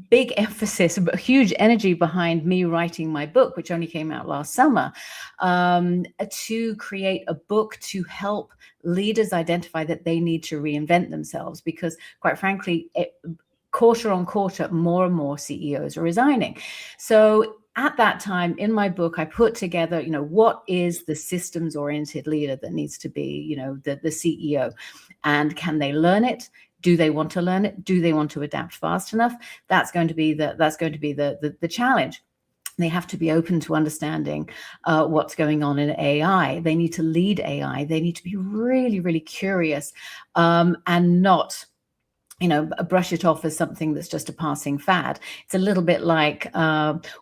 big emphasis, a huge energy behind me writing my book, which only came out last summer, to create a book to help leaders identify that they need to reinvent themselves, because quite frankly, quarter on quarter, more and more CEOs are resigning. So at that time in my book, I put together, what is the systems oriented leader that needs to be, the CEO, and can they learn it? Do they want to learn it? Do they want to adapt fast enough? That's going to be the challenge. They have to be open to understanding what's going on in AI. They need to lead AI. They need to be really, really curious, and not brush it off as something that's just a passing fad. It's a little bit like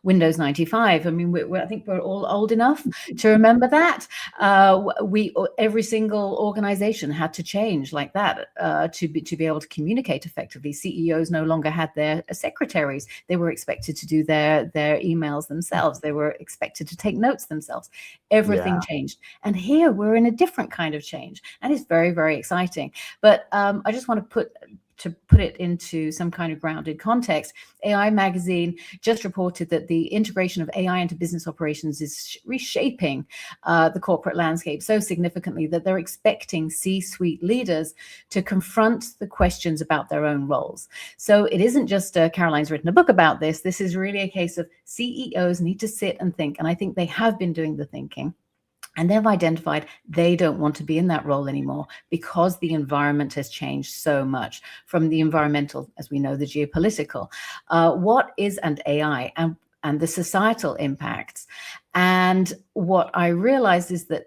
Windows 95. I mean, I think we're all old enough to remember that. Every single organization had to change like that to be able to communicate effectively. CEOs no longer had their secretaries. They were expected to do their emails themselves. They were expected to take notes themselves. Everything changed. And here we're in a different kind of change. And it's very, very exciting. But I just want to to put it into some kind of grounded context, AI Magazine just reported that the integration of AI into business operations is reshaping the corporate landscape so significantly that they're expecting C-suite leaders to confront the questions about their own roles. So it isn't just Caroline's written a book about this. This is really a case of CEOs need to sit and think, and I think they have been doing the thinking. And they've identified they don't want to be in that role anymore because the environment has changed so much, from the environmental, as we know, the geopolitical, what is and AI and the societal impacts. And what I realized is that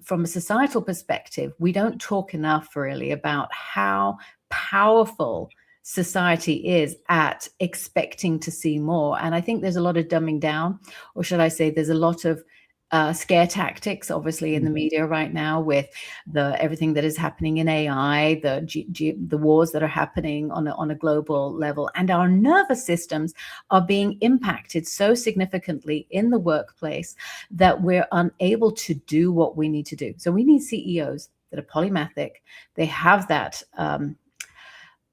from a societal perspective, we don't talk enough really about how powerful society is at expecting to see more. And I think there's a lot of dumbing down, or should I say there's a lot of scare tactics, obviously, in the media right now, with everything that is happening in AI, the wars that are happening on a global level, and our nervous systems are being impacted so significantly in the workplace that we're unable to do what we need to do. So we need CEOs that are polymathic. They have that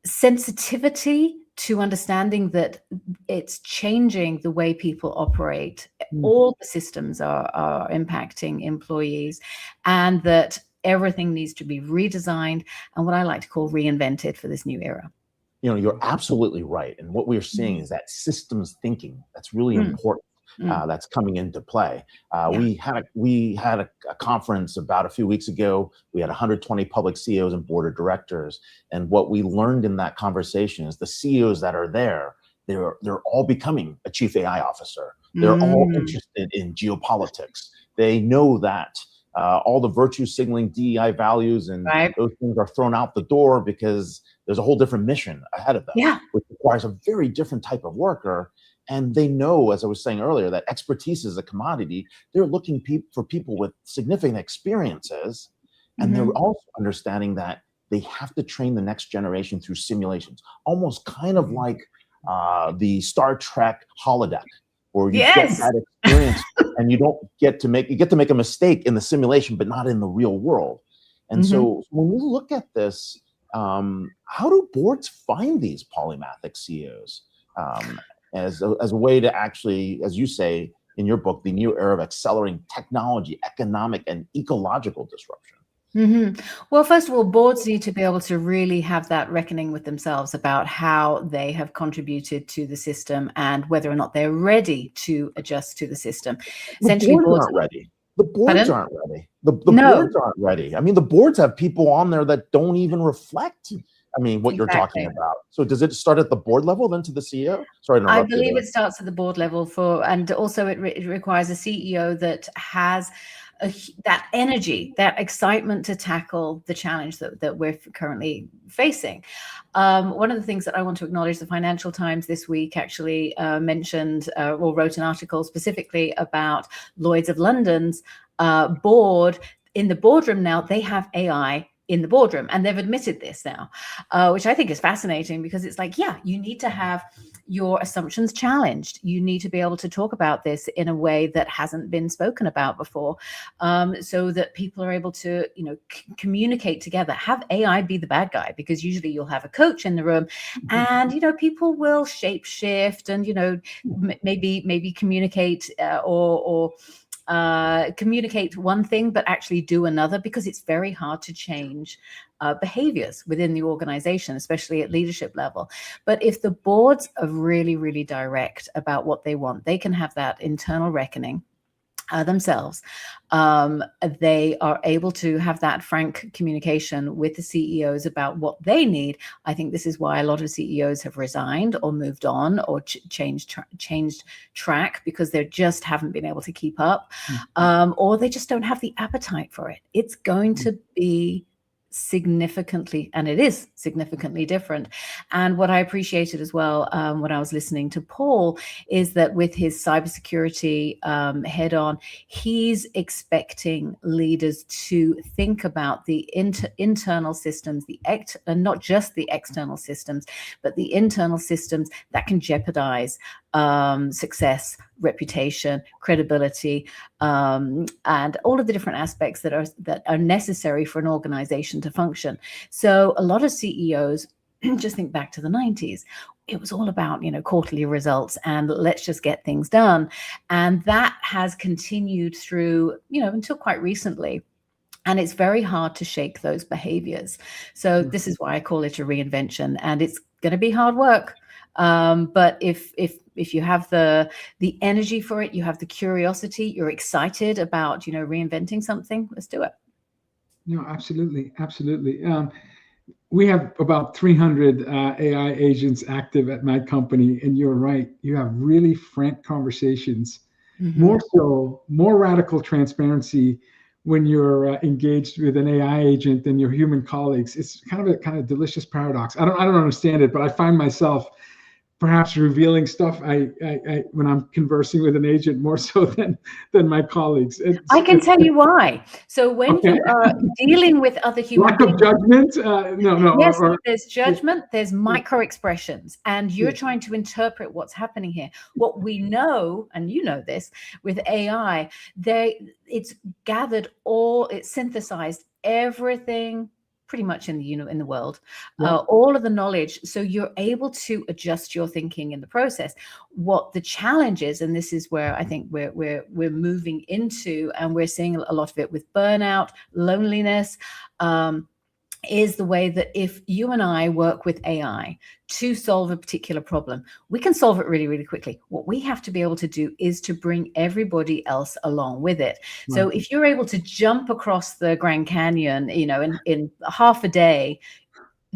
sensitivity to understanding that it's changing the way people operate. All the systems are impacting employees, and that everything needs to be redesigned and what I like to call reinvented for this new era. You know, you're absolutely right. And what we're seeing is that systems thinking that's really important. That's coming into play. We had a conference about a few weeks ago. We had 120 public CEOs and board of directors. And what we learned in that conversation is the CEOs that are there, they're all becoming a chief AI officer. They're all interested in geopolitics. They know that all the virtue signaling, DEI values, and those things are thrown out the door because there's a whole different mission ahead of them, which requires a very different type of worker. And they know, as I was saying earlier, that expertise is a commodity. They're looking for people with significant experiences. And they're also understanding that they have to train the next generation through simulations, almost kind of like the Star Trek holodeck, where you get that experience and you get to make a mistake in the simulation, but not in the real world. And so when we look at this, how do boards find these polymathic CEOs? As a way to actually, as you say in your book, the new era of accelerating technology, economic, and ecological disruption? Well, first of all, boards need to be able to really have that reckoning with themselves about how they have contributed to the system and whether or not they're ready to adjust to the system. Essentially, boards aren't ready. The boards aren't ready. The boards aren't ready. I mean, the boards have people on there that don't even reflect what you're talking about. So does it start at the board level, then to the CEO? Sorry to interrupt. I believe it starts at the board level and also it requires a CEO that has that energy, that excitement to tackle the challenge that we're currently facing. One of the things that I want to acknowledge, the Financial Times this week actually mentioned or wrote an article specifically about Lloyd's of London's board. In the boardroom now, they have AI in the boardroom, and they've admitted this now, which I think is fascinating, because it's like, you need to have your assumptions challenged. You need to be able to talk about this in a way that hasn't been spoken about before, so that people are able to, communicate together. Have AI be the bad guy, because usually you'll have a coach in the room, and people will shape shift and maybe communicate or communicate one thing but actually do another, because it's very hard to change behaviors within the organization, especially at leadership level. But if the boards are really, really direct about what they want, they can have that internal reckoning themselves. They are able to have that frank communication with the CEOs about what they need. I think this is why a lot of CEOs have resigned or moved on or changed track, because they just haven't been able to keep up, or they just don't have the appetite for it. It's going to be significantly, and it is significantly different. And what I appreciated as well when I was listening to Paul is that with his cybersecurity head on, he's expecting leaders to think about the internal systems, and not just the external systems, but the internal systems that can jeopardize success, reputation, credibility, and all of the different aspects that are necessary for an organization to function. So a lot of CEOs just think back to the 90s. It was all about, quarterly results and let's just get things done. And that has continued through, until quite recently. And it's very hard to shake those behaviors. So this is why I call it a reinvention, and it's going to be hard work. But if you have the energy for it, you have the curiosity, you're excited about, reinventing something, let's do it. No, absolutely. Absolutely. We have about 300 AI agents active at my company. And you're right. You have really frank conversations, more radical transparency when you're engaged with an AI agent than your human colleagues. It's kind of a delicious paradox. I don't understand it, but I find myself perhaps revealing stuff I when I'm conversing with an agent more so than my colleagues. I can tell you why. So when you are dealing with other human beings, lack of judgment, yes, there's judgment, there's micro expressions, and you're trying to interpret what's happening here. What we know, and you know this, with AI, it's gathered it's synthesized everything pretty much in the world, all of the knowledge. So you're able to adjust your thinking in the process. What the challenge is, and this is where I think we're moving into, and we're seeing a lot of it with burnout, loneliness, is the way that if you and I work with AI to solve a particular problem, we can solve it really, really quickly. What we have to be able to do is to bring everybody else along with it. Right. So if you're able to jump across the Grand Canyon, in half a day,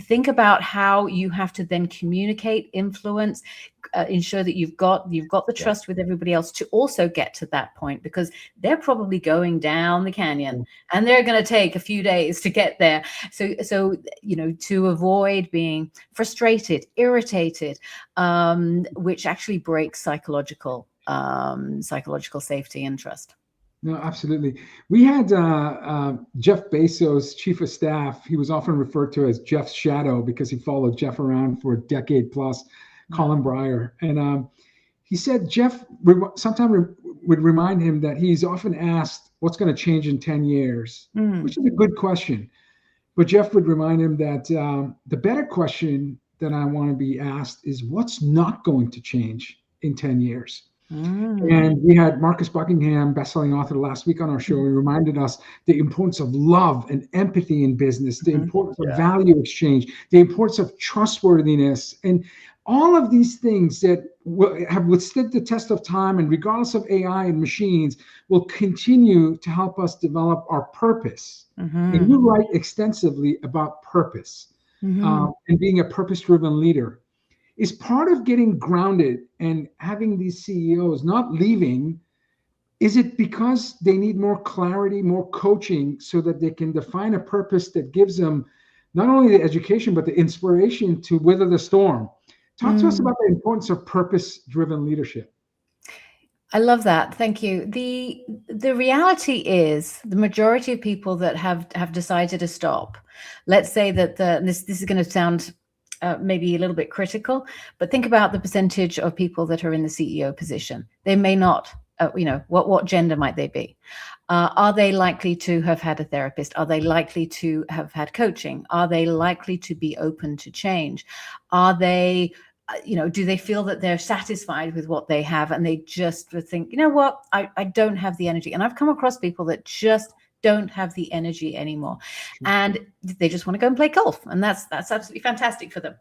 think about how you have to then communicate, influence, ensure that you've got the trust with everybody else to also get to that point, because they're probably going down the canyon and they're going to take a few days to get there. So to avoid being frustrated, irritated, which actually breaks psychological safety and trust. No, absolutely. We had Jeff Bezos, chief of staff. He was often referred to as Jeff's shadow because he followed Jeff around for a decade plus, Colin Breyer. And he said Jeff sometimes would remind him that he's often asked what's going to change in 10 years, which is a good question. But Jeff would remind him that the better question that I want to be asked is what's not going to change in 10 years. And we had Marcus Buckingham, bestselling author, last week on our show. He reminded us the importance of love and empathy in business, the importance of value exchange, the importance of trustworthiness, and all of these things that have withstood the test of time, and regardless of AI and machines, will continue to help us develop our purpose. And you write extensively about purpose and being a purpose-driven leader. Is part of getting grounded and having these CEOs not leaving, is it because they need more clarity, more coaching, so that they can define a purpose that gives them not only the education, but the inspiration to weather the storm? Talk to us about the importance of purpose-driven leadership. I love that. Thank you. The reality is the majority of people that have decided to stop, let's say that this is going to sound maybe a little bit critical, but think about the percentage of people that are in the CEO position. They may not, what gender might they be? Are they likely to have had a therapist? Are they likely to have had coaching? Are they likely to be open to change? Are they, do they feel that they're satisfied with what they have and they just think, what, I don't have the energy. And I've come across people that just don't have the energy anymore, and they just want to go and play golf, and that's absolutely fantastic for them.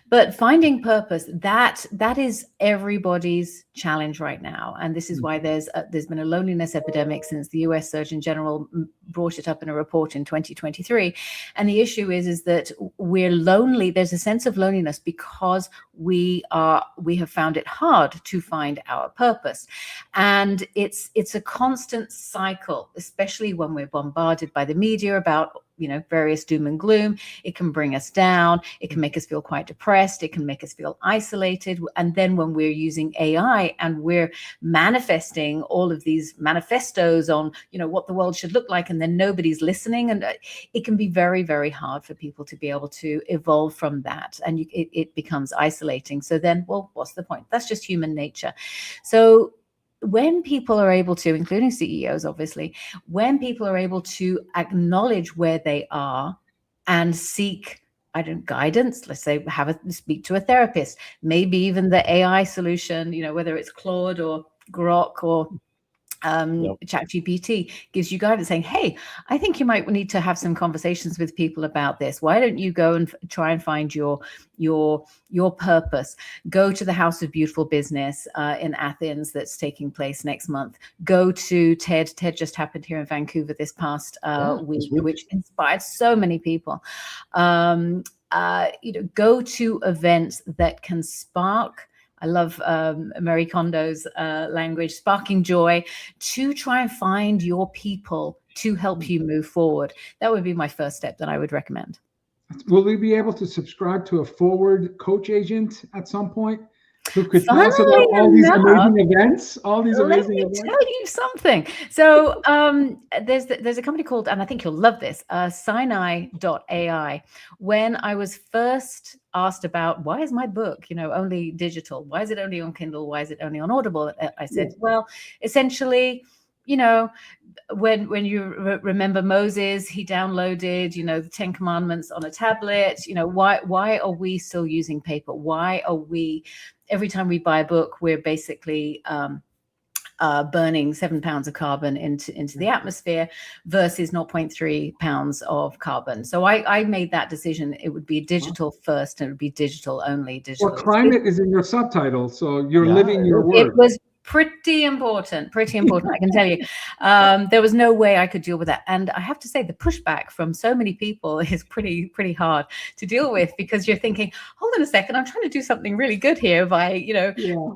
But finding purpose, that is everybody's challenge right now. And this is why there's been a loneliness epidemic since the US Surgeon General brought it up in a report in 2023. And the issue is that we're lonely. There's a sense of loneliness because we have found it hard to find our purpose. And it's a constant cycle, especially when we're bombarded by the media about various doom and gloom. It can bring us down. It can make us feel quite depressed. It can make us feel isolated. And then when we're using AI and we're manifesting all of these manifestos on, what the world should look like, and then nobody's listening, and it can be very, very hard for people to be able to evolve from that. And it becomes isolating. So then, well, what's the point? That's just human nature. So when people are able to, including CEOs, obviously, when people are able to acknowledge where they are and seek I don't guidance. Let's say speak to a therapist, maybe even the AI solution, whether it's Claude or Grok or ChatGPT gives you guidance saying, hey, I think you might need to have some conversations with people about this. Why don't you go and try and find your purpose? Go to the House of Beautiful Business in Athens that's taking place next month. Go to TED. TED just happened here in Vancouver this past week, which inspired so many people. Go to events that can spark, I love Marie Kondo's language, sparking joy, to try and find your people to help you move forward. That would be my first step that I would recommend. Will we be able to subscribe to a forward coach agent at some point who could tell us about all these amazing events? Let me tell you something. So there's a company called, and I think you'll love this, Sinai.ai. When I was first asked about, why is my book, only digital? Why is it only on Kindle? Why is it only on Audible? I said, well, essentially, when you remember Moses, he downloaded, the 10 Commandments on a tablet. Why are we still using paper? Why are we, every time we buy a book, we're basically burning 7 pounds of carbon into the atmosphere versus 0.3 pounds of carbon. So I made that decision. It would be digital first, and it would be digital only. Digital. Well, climate is in your subtitle, so you're living your word. It was pretty important, I can tell you. There was no way I could deal with that. And I have to say, the pushback from so many people is pretty hard to deal with, because you're thinking, hold on a second, I'm trying to do something really good here by,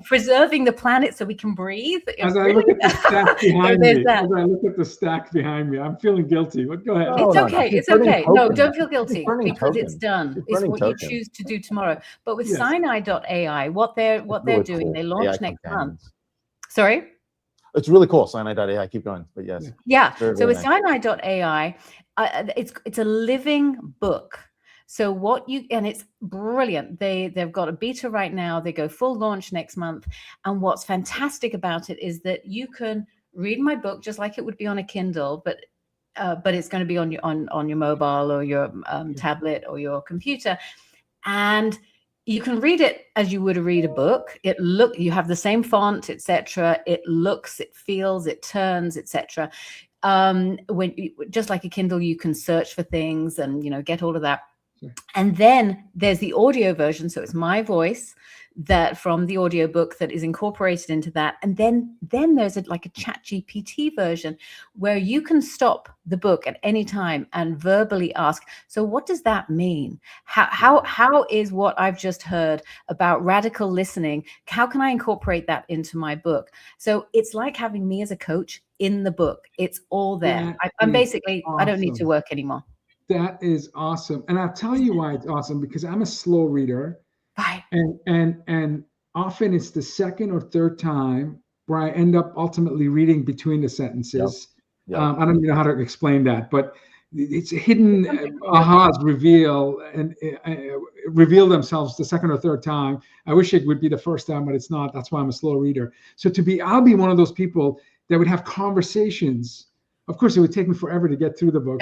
preserving the planet so we can breathe. As I look at the stack behind me, I'm feeling guilty. But go ahead. It's okay. It's okay. No, don't feel guilty, because it's done. It's what you choose to do tomorrow. But with Sinai.ai, what they're doing, they launch next month. Sorry? It's really cool. Sinai.ai. Keep going. But yes. Yeah. So with Sinai.ai, it's a living book. So and it's brilliant. They've got a beta right now. They go full launch next month. And what's fantastic about it is that you can read my book just like it would be on a Kindle, but it's going to be on your mobile or your tablet or your computer. And you can read it as you would read a book. You have the same font, etc. It looks, it feels, it turns, etc. Just like a Kindle, you can search for things and get all of that. Sure. And then there's the audio version, so it's my voice that from the audiobook that is incorporated into that. And then there's a ChatGPT version where you can stop the book at any time and verbally ask, so what does that mean? How is what I've just heard about radical listening, how can I incorporate that into my book? So it's like having me as a coach in the book. It's all there. I'm basically, awesome. I don't need to work anymore. That is awesome. And I'll tell you why it's awesome, because I'm a slow reader. Right. And often it's the second or third time where I end up ultimately reading between the sentences. Yep. I don't even know how to explain that, but it's hidden ahas reveal themselves the second or third time. I wish it would be the first time, but it's not. That's why I'm a slow reader. So I'll be one of those people that would have conversations. Of course, it would take me forever to get through the book,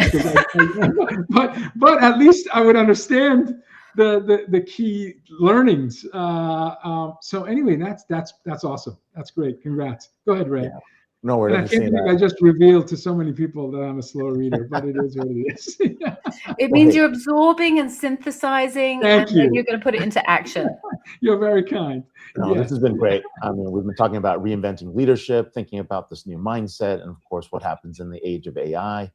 but at least I would understand the key learnings. So anyway, that's awesome. That's great. Congrats. Go ahead, Ray. Yeah. No worries. I can't believe I just revealed to so many people that I'm a slow reader, but it is what it is. It means you're absorbing and synthesizing, then you're going to put it into action. You're very kind. No, This has been great. I mean, we've been talking about reinventing leadership, thinking about this new mindset, and of course, what happens in the age of AI.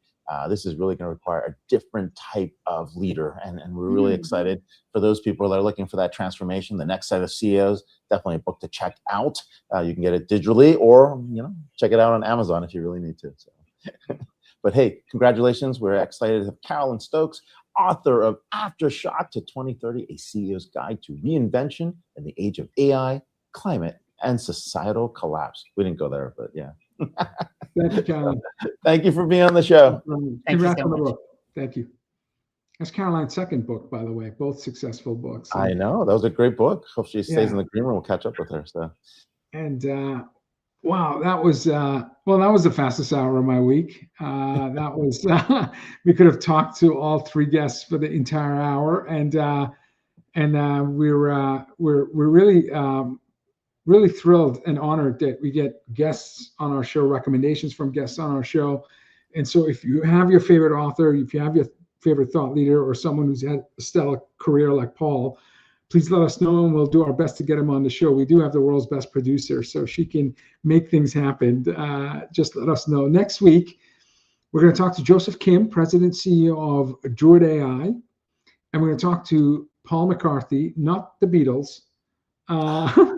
This is really going to require a different type of leader, and we're really excited for those people that are looking for that transformation. The next set of CEOs, definitely a book to check out. You can get it digitally, or check it out on Amazon if you really need to. So. But hey, congratulations! We're excited to have Caroline Stokes, author of Aftershock to 2030: A CEO's Guide to Reinvention in the Age of AI, Climate, and Societal Collapse. We didn't go there, but yeah. Thank you, Caroline. Thank you for being on the show. Thank you so much. Thank you. That's Caroline's second book, by the way. Both successful books. I know. That was a great book. Hope she stays in the green room. We'll catch up with her. So. And Wow, that was well, that was the fastest hour of my week. That was we could have talked to all three guests for the entire hour, and we're really really thrilled and honored that we get guests on our show, recommendations from guests on our show. And so if you have your favorite author, if you have your favorite thought leader, or someone who's had a stellar career like Paul, please let us know, and we'll do our best to get him on the show. We do have the world's best producer, so she can make things happen. Just let us know. Next week, we're going to talk to Joseph Kim, President, CEO of Druid AI, and we're going to talk to Paul McCarthy, not the Beatles, author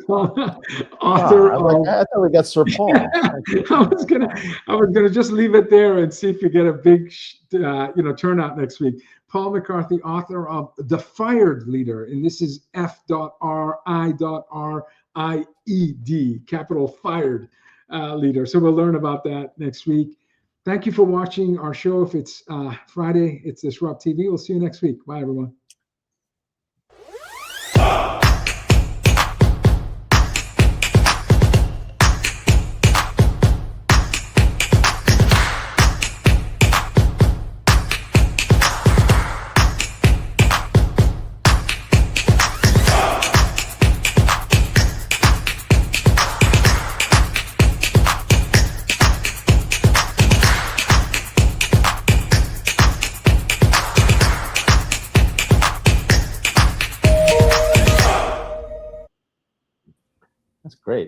of. I thought we got Sir Paul. I was gonna just leave it there and see if you get a big turnout next week. Paul McCarthy, author of The Fired Leader, and this is F.R.I.R.I.E.D, capital Fired Leader. So we'll learn about that next week. Thank you for watching our show. If it's Friday, it's Disrupt TV. We'll see you next week. Bye, everyone.